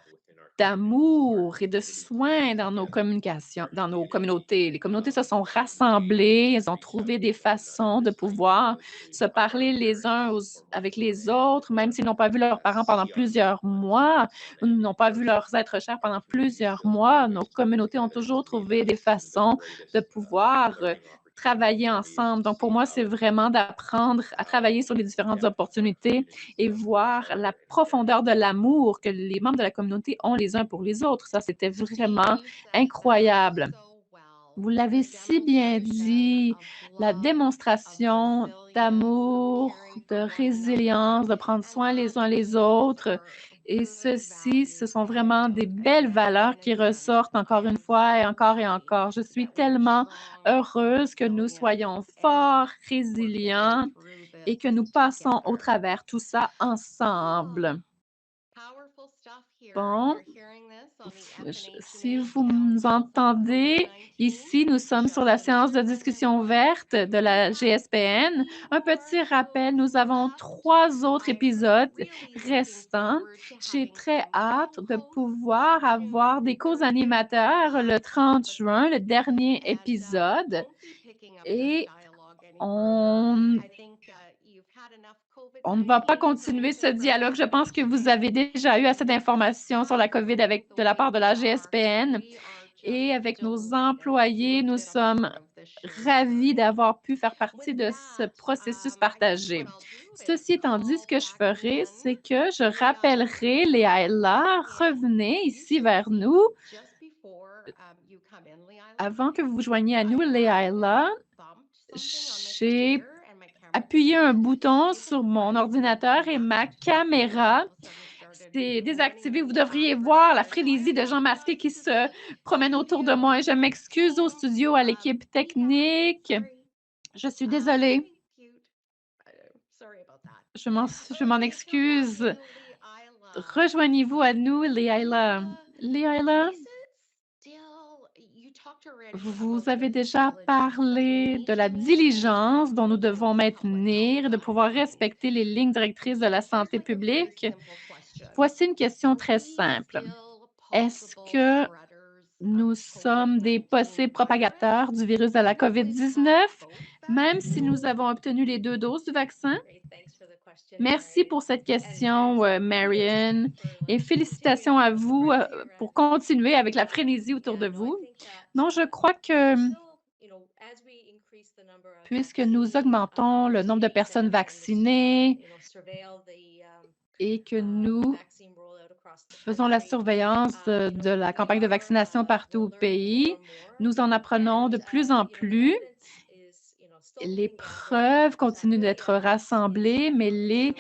d'amour et de soins dans nos communications, dans nos communautés. Les communautés se sont rassemblées, elles ont trouvé des façons de pouvoir se parler les uns avec les autres, même s'ils n'ont pas vu leurs parents pendant plusieurs mois, ou n'ont pas vu leurs êtres chers pendant plusieurs mois. Nos communautés ont toujours trouvé des façons de pouvoir travailler ensemble. Donc, pour moi, c'est vraiment d'apprendre à travailler sur les différentes opportunités et voir la profondeur de l'amour que les membres de la communauté ont les uns pour les autres. Ça, c'était vraiment incroyable. Vous l'avez si bien dit, la démonstration d'amour, de résilience, de prendre soin les uns les autres. Et ceci, ce sont vraiment des belles valeurs qui ressortent encore une fois et encore et encore. Je suis tellement heureuse que nous soyons forts, résilients et que nous passons au travers tout ça ensemble. Bon, si vous nous entendez, ici, nous sommes sur la séance de discussion ouverte de la GSPN. Un petit rappel, nous avons 3 autres épisodes restants. J'ai très hâte de pouvoir avoir des co-animateurs le 30 juin, le dernier épisode. Et on ne va pas continuer ce dialogue. Je pense que vous avez déjà eu assez d'informations sur la COVID de la part de la GSPN. Et avec nos employés, nous sommes ravis d'avoir pu faire partie de ce processus partagé. Ceci étant dit, ce que je ferai, c'est que je rappellerai Leila, revenez ici vers nous. Avant que vous vous joigniez à nous, Leila, j'ai appuyé un bouton sur mon ordinateur et ma caméra s'est désactivée. Vous devriez voir la frénésie de gens masqués qui se promènent autour de moi et je m'excuse au studio, à l'équipe technique. Je suis désolée. Je m'en excuse. Rejoignez-vous à nous, Leila. Leila, vous avez déjà parlé de la diligence dont nous devons maintenir et de pouvoir respecter les lignes directrices de la santé publique. Voici une question très simple. Est-ce que nous sommes des possibles propagateurs du virus de la COVID-19, même si nous avons obtenu les 2 doses du vaccin? Merci pour cette question, Marion, et félicitations à vous pour continuer avec la frénésie autour de vous. Non, je crois que puisque nous augmentons le nombre de personnes vaccinées et que nous faisons la surveillance de la campagne de vaccination partout au pays, nous en apprenons de plus en plus. Les preuves continuent d'être rassemblées, mais les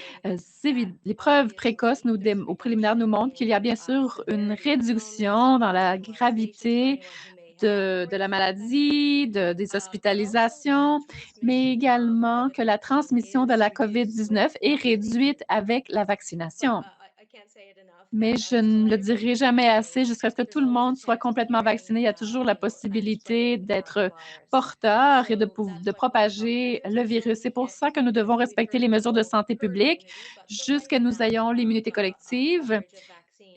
preuves précoces ou préliminaires nous montrent qu'il y a bien sûr une réduction dans la gravité de la maladie, des hospitalisations, mais également que la transmission de la COVID-19 est réduite avec la vaccination. Mais je ne le dirai jamais assez jusqu'à ce que tout le monde soit complètement vacciné. Il y a toujours la possibilité d'être porteur et de propager le virus. C'est pour ça que nous devons respecter les mesures de santé publique jusqu'à ce que nous ayons l'immunité collective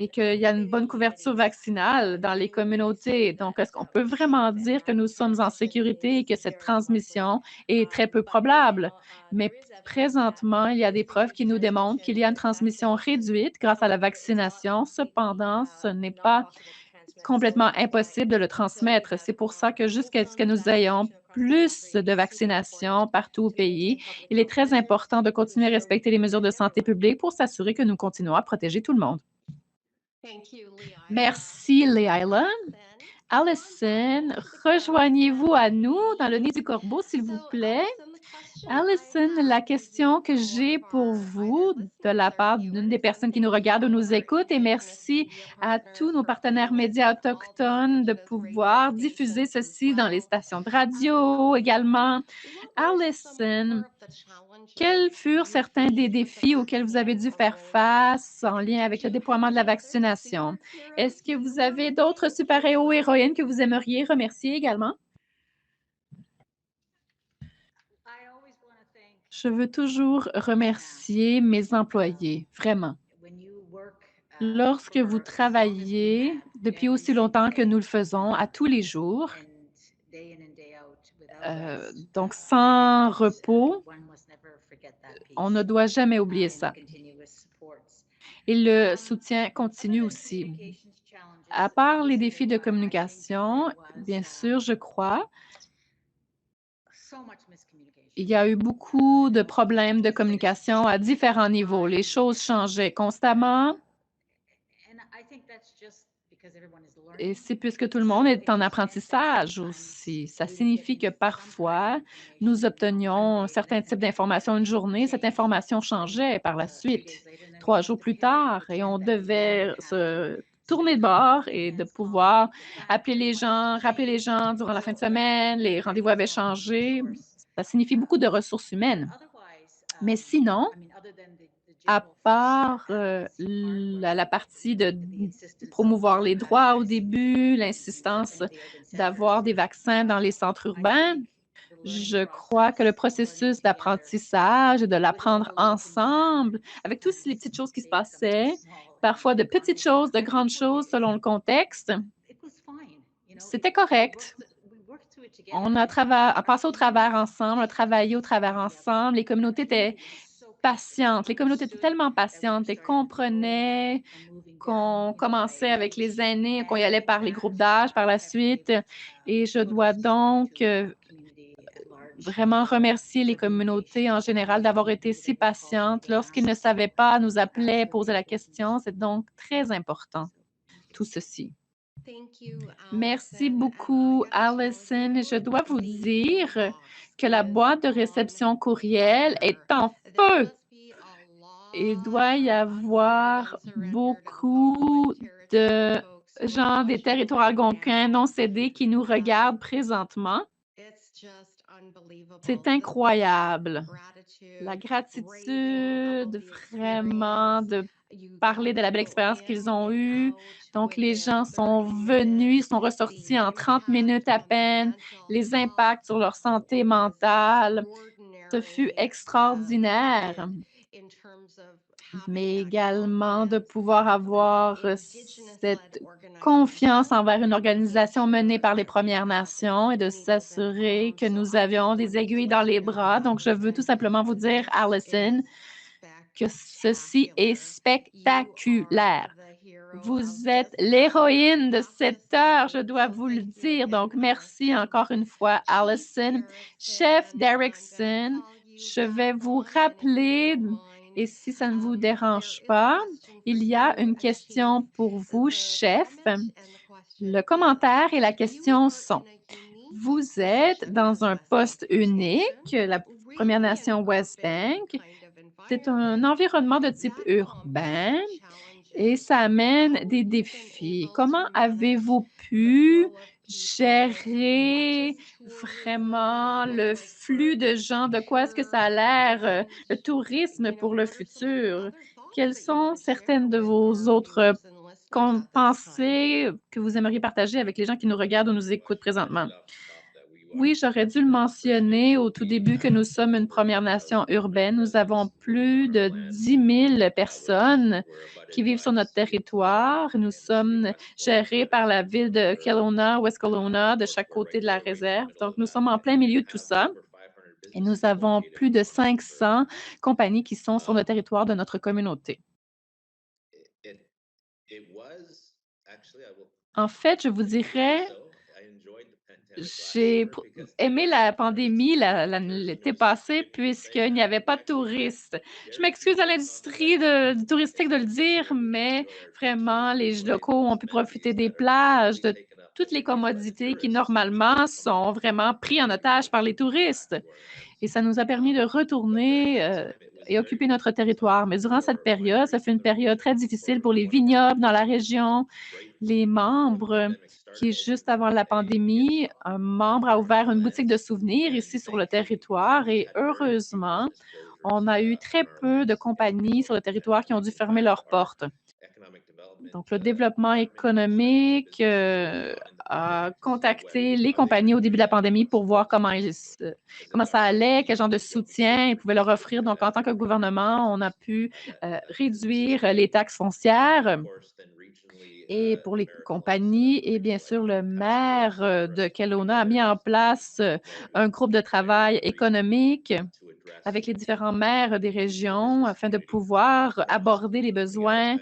et qu'il y a une bonne couverture vaccinale dans les communautés. Donc, est-ce qu'on peut vraiment dire que nous sommes en sécurité et que cette transmission est très peu probable? Mais présentement, il y a des preuves qui nous démontrent qu'il y a une transmission réduite grâce à la vaccination. Cependant, ce n'est pas complètement impossible de le transmettre. C'est pour ça que jusqu'à ce que nous ayons plus de vaccinations partout au pays, il est très important de continuer à respecter les mesures de santé publique pour s'assurer que nous continuons à protéger tout le monde. Merci, Leila. Allison, rejoignez-vous à nous dans le nid du corbeau, s'il vous plaît. Allison, la question que j'ai pour vous de la part d'une des personnes qui nous regardent ou nous écoutent, et merci à tous nos partenaires médias autochtones de pouvoir diffuser ceci dans les stations de radio également. Allison, quels furent certains des défis auxquels vous avez dû faire face en lien avec le déploiement de la vaccination? Est-ce que vous avez d'autres super-héros ou héroïnes que vous aimeriez remercier également? Je veux toujours remercier mes employés, vraiment. Lorsque vous travaillez depuis aussi longtemps que nous le faisons, à tous les jours, donc sans repos, on ne doit jamais oublier ça. Et le soutien continue aussi. À part les défis de communication, bien sûr, je crois, il y a eu beaucoup de problèmes de communication à différents niveaux. Les choses changeaient constamment et c'est puisque tout le monde est en apprentissage aussi. Ça signifie que parfois, nous obtenions certains types d'informations une journée, cette information changeait par la suite, 3 jours plus tard, et on devait se tourner de bord et de pouvoir appeler les gens, rappeler les gens durant la fin de semaine, les rendez-vous avaient changé. Ça signifie beaucoup de ressources humaines. Mais sinon, à part la partie de promouvoir les droits au début, l'insistance d'avoir des vaccins dans les centres urbains, je crois que le processus d'apprentissage et de l'apprendre ensemble, avec toutes les petites choses qui se passaient, parfois de petites choses, de grandes choses selon le contexte, c'était correct. On a passé au travers ensemble, on a travaillé au travers ensemble. Les communautés étaient patientes. Les communautés étaient tellement patientes et comprenaient qu'on commençait avec les aînés, qu'on y allait par les groupes d'âge par la suite. Et je dois donc vraiment remercier les communautés en général d'avoir été si patientes. Lorsqu'ils ne savaient pas, nous appelaient, posaient la question. C'est donc très important, tout ceci. Merci beaucoup, Allison. Je dois vous dire que la boîte de réception courriel est en feu. Il doit y avoir beaucoup de gens des territoires algonquins non cédés qui nous regardent présentement. C'est incroyable. La gratitude, vraiment, de parler de la belle expérience qu'ils ont eue. Donc, les gens sont venus, sont ressortis en 30 minutes à peine. Les impacts sur leur santé mentale, ce fut extraordinaire. Mais également de pouvoir avoir cette confiance envers une organisation menée par les Premières Nations et de s'assurer que nous avions des aiguilles dans les bras. Donc, je veux tout simplement vous dire, Allison, que ceci est spectaculaire. Vous êtes l'héroïne de cette heure, je dois vous le dire. Donc, merci encore une fois, Allison. Chef Derrickson, je vais vous rappeler, et si ça ne vous dérange pas, il y a une question pour vous, chef. Le commentaire et la question sont: vous êtes dans un poste unique, la Première Nation West Bank. C'est un environnement de type urbain et ça amène des défis. Comment avez-vous pu gérer vraiment le flux de gens? De quoi est-ce que ça a l'air, le tourisme pour le futur? Quelles sont certaines de vos autres pensées que vous aimeriez partager avec les gens qui nous regardent ou nous écoutent présentement? Oui, j'aurais dû le mentionner au tout début que nous sommes une Première Nation urbaine. Nous avons plus de 10 000 personnes qui vivent sur notre territoire. Nous sommes gérés par la ville de Kelowna, West Kelowna, de chaque côté de la réserve. Donc, nous sommes en plein milieu de tout ça. Et nous avons plus de 500 compagnies qui sont sur le territoire de notre communauté. En fait, je vous dirais, j'ai aimé la pandémie l'été passé puisqu'il n'y avait pas de touristes. Je m'excuse à l'industrie du touristique de le dire, mais vraiment, les locaux ont pu profiter des plages, de toutes les commodités qui normalement sont vraiment pris en otage par les touristes. Et ça nous a permis de retourner et occuper notre territoire. Mais durant cette période, ça fait une période très difficile pour les vignobles dans la région. Les membres, qui juste avant la pandémie, un membre a ouvert une boutique de souvenirs ici sur le territoire et heureusement, on a eu très peu de compagnies sur le territoire qui ont dû fermer leurs portes. Donc, le développement économique a contacté les compagnies au début de la pandémie pour voir comment ça allait, quel genre de soutien ils pouvaient leur offrir. Donc, en tant que gouvernement, on a pu réduire les taxes foncières et pour les compagnies. Et bien sûr, le maire de Kelowna a mis en place un groupe de travail économique avec les différents maires des régions afin de pouvoir aborder les besoins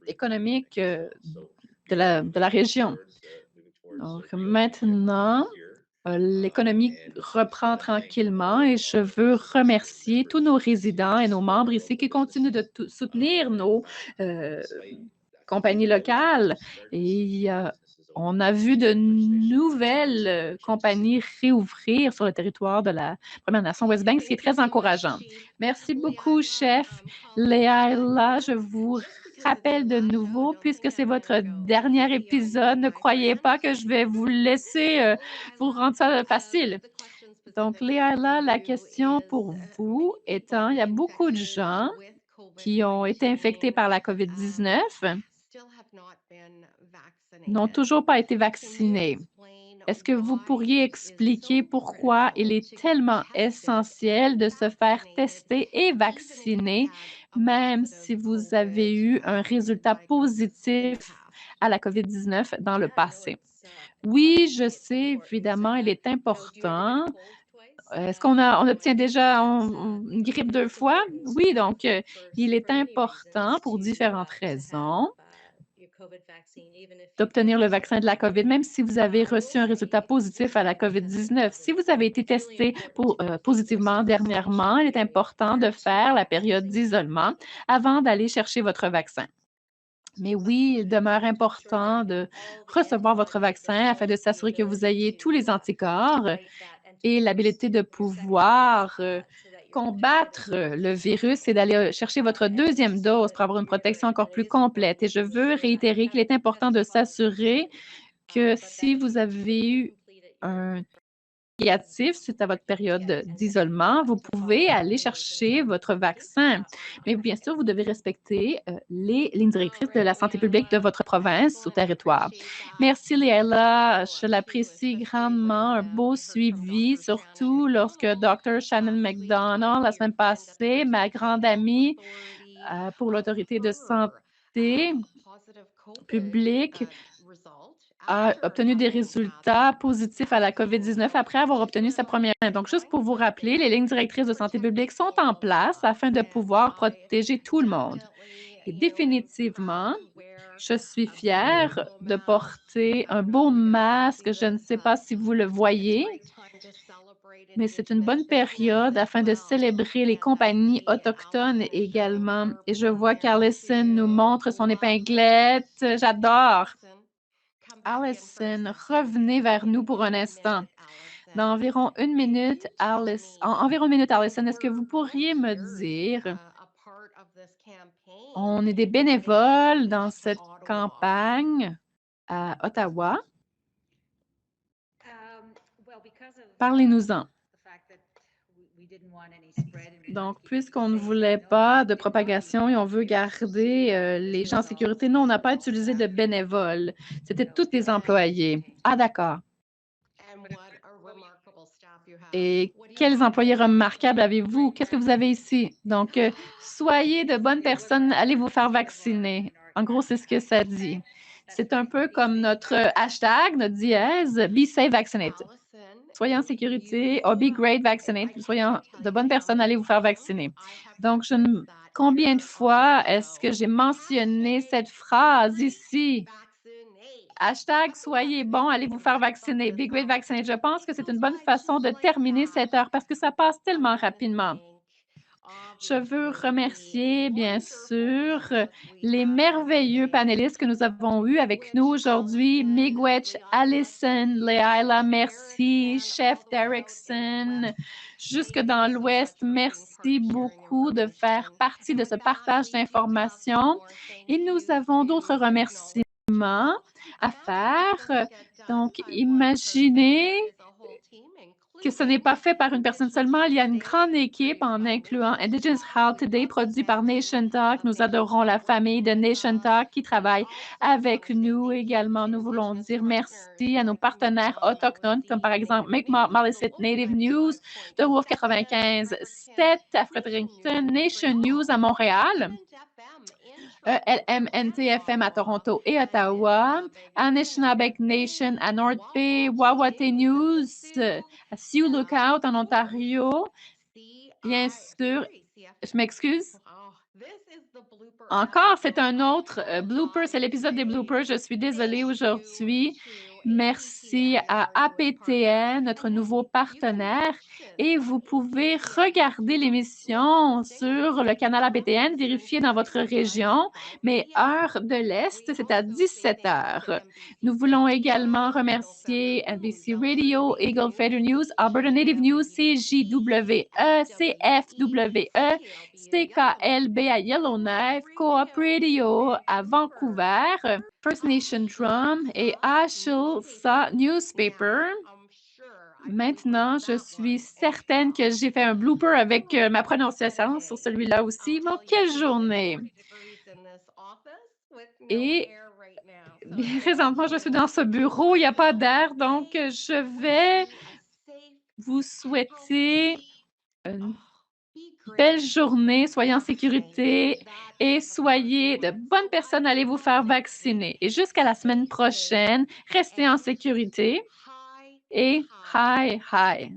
économiques de la région. Donc maintenant, l'économie reprend tranquillement et je veux remercier tous nos résidents et nos membres ici qui continuent de soutenir nos euh, compagnies locales. Et on a vu de nouvelles compagnies réouvrir sur le territoire de la Première Nation West Bank, ce qui est très encourageant. Merci beaucoup, chef Leila. Je vous rappelle de nouveau, puisque c'est votre dernier épisode, ne croyez pas que je vais vous laisser vous rendre ça facile. Donc, Leila, la question pour vous étant, il y a beaucoup de gens qui ont été infectés par la COVID-19 n'ont toujours pas été vaccinés. Est-ce que vous pourriez expliquer pourquoi il est tellement essentiel de se faire tester et vacciner, même si vous avez eu un résultat positif à la COVID-19 dans le passé? Oui, je sais, évidemment, il est important. Est-ce qu'on obtient déjà une grippe 2 fois? Oui, donc il est important pour différentes raisons d'obtenir le vaccin de la COVID, même si vous avez reçu un résultat positif à la COVID-19. Si vous avez été testé positivement dernièrement, il est important de faire la période d'isolement avant d'aller chercher votre vaccin. Mais oui, il demeure important de recevoir votre vaccin afin de s'assurer que vous ayez tous les anticorps et l'habilité de pouvoir combattre le virus et d'aller chercher votre deuxième dose pour avoir une protection encore plus complète. Et je veux réitérer qu'il est important de s'assurer que si vous avez eu un négatif suite à votre période d'isolement, vous pouvez aller chercher votre vaccin. Mais bien sûr, vous devez respecter les lignes directrices de la santé publique de votre province ou territoire. Merci, Léla. Je l'apprécie grandement. Un beau suivi, surtout lorsque Dr. Shannon McDonald, la semaine passée, ma grande amie pour l'autorité de santé publique, a obtenu des résultats positifs à la COVID-19 après avoir obtenu sa première. Donc, juste pour vous rappeler, les lignes directrices de santé publique sont en place afin de pouvoir protéger tout le monde. Et définitivement, je suis fière de porter un beau masque. Je ne sais pas si vous le voyez, mais c'est une bonne période afin de célébrer les compagnies autochtones également. Et je vois qu'Alison nous montre son épinglette. J'adore. Allison, revenez vers nous pour un instant. Dans environ une minute, Allison, est-ce que vous pourriez me dire On est des bénévoles dans cette campagne à Ottawa. Parlez-nous-en. Donc, puisqu'on ne voulait pas de propagation et on veut garder les gens en sécurité, non, on n'a pas utilisé de bénévoles. C'était tous des employés. Ah, d'accord. Et quels employés remarquables avez-vous? Qu'est-ce que vous avez ici? Donc, soyez de bonnes personnes, allez vous faire vacciner. En gros, c'est ce que ça dit. C'est un peu comme notre hashtag, notre dièse, Be Safe Vaccinate. Soyez en sécurité, or be great vaccinate. Soyez de bonnes personnes, allez vous faire vacciner. Donc, combien de fois est-ce que j'ai mentionné cette phrase ici? Hashtag soyez bon, allez vous faire vacciner. Be great vaccinate. Je pense que c'est une bonne façon de terminer cette heure parce que ça passe tellement rapidement. Je veux remercier, bien sûr, les merveilleux panélistes que nous avons eus avec nous aujourd'hui. Miigwech, Allison, Leila, merci. Chef Derrickson, jusque dans l'Ouest, merci beaucoup de faire partie de ce partage d'informations. Et nous avons d'autres remerciements à faire. Donc, imaginez que ce n'est pas fait par une personne seulement. Il y a une grande équipe en incluant Indigenous Health Today, produit par Nation Talk. Nous adorons la famille de Nation Talk qui travaille avec nous également. Nous voulons dire merci à nos partenaires autochtones, comme par exemple Mi'kmaq Native News de Wolf 95.7 à Fredericton, Nation News à Montréal, LMNT-FM à Toronto et Ottawa, Anishinaabe Nation à North Bay, Wawate News à Sioux Lookout en Ontario. Bien sûr, je m'excuse. Encore, c'est un autre blooper, c'est l'épisode des bloopers. Je suis désolée aujourd'hui. Merci à APTN, notre nouveau partenaire. Et vous pouvez regarder l'émission sur le canal APTN, vérifier dans votre région, mais heure de l'Est, c'est à 17 heures. Nous voulons également remercier NBC Radio, Eagle Feather News, Alberta Native News, CJWE, CFWE, CKLB à Yellowknife, Co-op Radio à Vancouver, First Nation Drum et Asheville Newspaper. Maintenant, je suis certaine que j'ai fait un blooper avec ma prononciation sur celui-là aussi. Bon, quelle journée! Et présentement, je suis dans ce bureau, il n'y a pas d'air, donc je vais vous souhaiter une belle journée, soyez en sécurité et soyez de bonnes personnes, allez vous faire vacciner. Et jusqu'à la semaine prochaine, restez en sécurité et hi, hi.